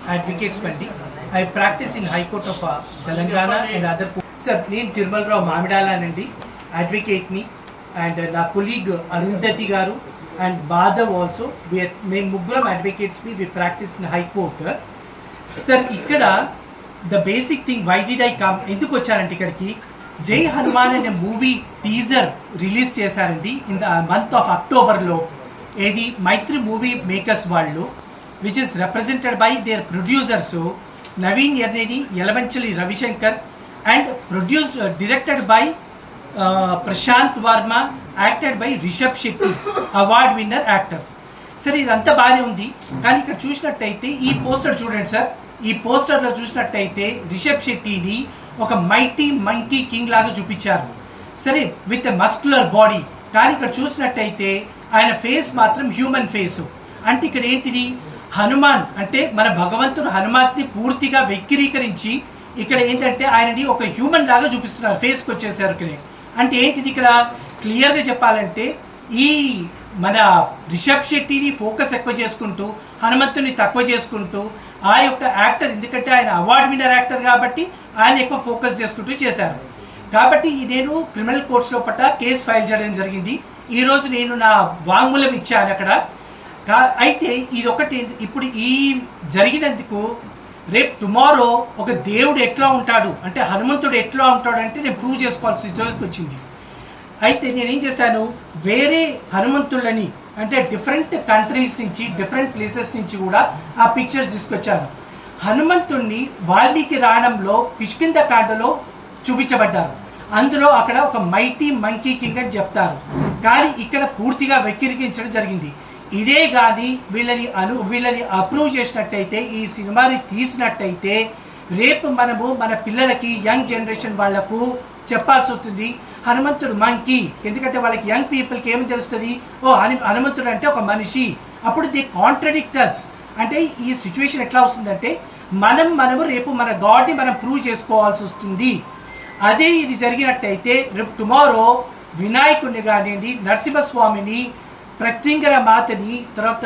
advocates Mandi. I practice in High Court of Telangana and other courts. Sir, name Tirmal Rao Mamidala Nandi, advocate me, and my colleague Arundhati Garu and Badhav also. We Muglam advocates me. We practice in High Court. Sir, ikkada the basic thing, why did I come? Enduku vacharante ikkadiki Jai Hanuman అనే movie teaser release చేశారండి in the month of అక్టోబర్లో. ఏది Mythri movie makers వాళ్ళు, which is represented by their producers Naveen Yerneni, Yalamanchili Ravishankar, and produced directed by Prasanth Varma, acted by Rishab Shetty, award winner actor. సరే, ఇదంతా బాగానే ఉంది, కానీ ఇక్కడ చూసినట్టయితే ఈ పోస్టర్ చూడండి సార్. ఈ పోస్టర్లో చూసినట్టయితే రిషబ్ శెట్టిని ఒక మైటీ మంకీ కింగ్ లాగా చూపించారు, సరే, విత్ ఎ మస్కులర్ బాడీ. కానీ ఇక్కడ చూసినట్టయితే ఆయన ఫేస్ మాత్రం హ్యూమన్ ఫేసు. అంటే ఇక్కడ ఏంటిది, హనుమాన్ అంటే మన భగవంతుడు హనుమాన్ని పూర్తిగా వెక్కిరీకరించి ఇక్కడ ఏంటంటే ఆయనని ఒక హ్యూమన్ లాగా చూపిస్తున్నారు ఫేస్కి వచ్చేసరికి. అంటే ఏంటిది, ఇక్కడ క్లియర్గా చెప్పాలంటే ఈ మన రిషబ్ శెట్టిని ఫోకస్ ఎక్కువ చేసుకుంటూ హనుమంతుని తక్కువ చేసుకుంటూ ఆ యొక్క యాక్టర్, ఎందుకంటే ఆయన అవార్డ్ విన్నర్ యాక్టర్ కాబట్టి ఆయన ఎక్కువ ఫోకస్ చేసుకుంటూ చేశారు. కాబట్టి నేను క్రిమినల్ కోర్ట్స్లో పట్ట కేసు ఫైల్ చేయడం జరిగింది. ఈరోజు నేను నా వాంగ్మూలం ఇచ్చాను అక్కడ. అయితే ఇది ఒకటి, ఇప్పుడు ఈ జరిగినందుకు రేపు టుమారో ఒక దేవుడు ఎట్లా ఉంటాడు అంటే హనుమంతుడు ఎట్లా ఉంటాడు అంటే నేను ప్రూవ్ చేసుకోవాల్సిన సిచ్యువేషన్ వచ్చింది. అయితే నేనేం చేశాను, వేరే హనుమంతులని అంటే డిఫరెంట్ కంట్రీస్ నుంచి, డిఫరెంట్ ప్లేసెస్ నుంచి కూడా ఆ పిక్చర్స్ తీసుకొచ్చాను. హనుమంతుడిని వాల్మీకి రాయణంలో కిష్కింద కాండలో చూపించబడ్డారు. అందులో అక్కడ ఒక మైటీ మంకీ కింగ్ అని చెప్తారు, కానీ ఇక్కడ పూర్తిగా వెక్కిరికించడం జరిగింది. ఇదే కానీ వీళ్ళని అప్రూవ్ చేసినట్టయితే, ఈ సినిమాని తీసినట్టయితే రేపు మనము మన పిల్లలకి, యంగ్ జనరేషన్ వాళ్లకు చెప్పాల్సి వస్తుంది హనుమంతుడు మంకీ. ఎందుకంటే వాళ్ళకి యంగ్ పీపుల్కి ఏమి తెలుస్తుంది, ఓ హనుమంతుడు అంటే ఒక మనిషి. అప్పుడు ది కాంట్రడిక్టర్స్. అంటే ఈ సిచ్యువేషన్ ఎట్లా వస్తుందంటే మనము రేపు మన గాడ్ని మనం ప్రూవ్ చేసుకోవాల్సి వస్తుంది. అదే ఇది జరిగినట్టయితే రేపు టుమారో వినాయకుడిని కానివ్వండి, నరసింహస్వామిని, ప్రత్యంగర మాతని, తర్వాత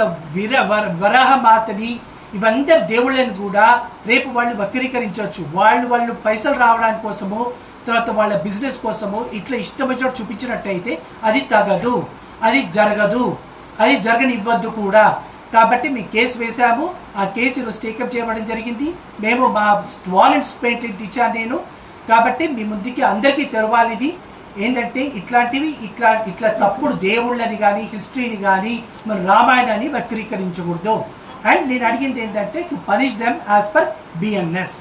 వరాహ మాతని, ఇవందరి దేవుళ్ళని కూడా రేపు వాళ్ళు వక్రీకరించవచ్చు. వాళ్ళు పైసలు రావడానికి కోసము, తర్వాత వాళ్ళ బిజినెస్ కోసము ఇట్లా ఇష్టం వచ్చినట్టు చూపించినట్టయితే అది తగదు, అది జరగదు, అది జరగనివ్వద్దు కూడా. కాబట్టి మేము కేసు వేశాము. ఆ కేసు ఈరోజు టేకప్ చేయడం జరిగింది. మేము మా వారెంట్స్ పేటెంట్ ఇచ్చాను నేను. కాబట్టి మీ ముందుకి అందరికీ తెరవాలి. ఇది ఏంటంటే ఇట్లాంటివి ఇట్లా తప్పుడు దేవుళ్ళని కానీ, హిస్టరీని కానీ, మన రామాయణాన్ని వక్రీకరించకూడదు. అండ్ నేను అడిగింది ఏంటంటే to punish them as per BNS.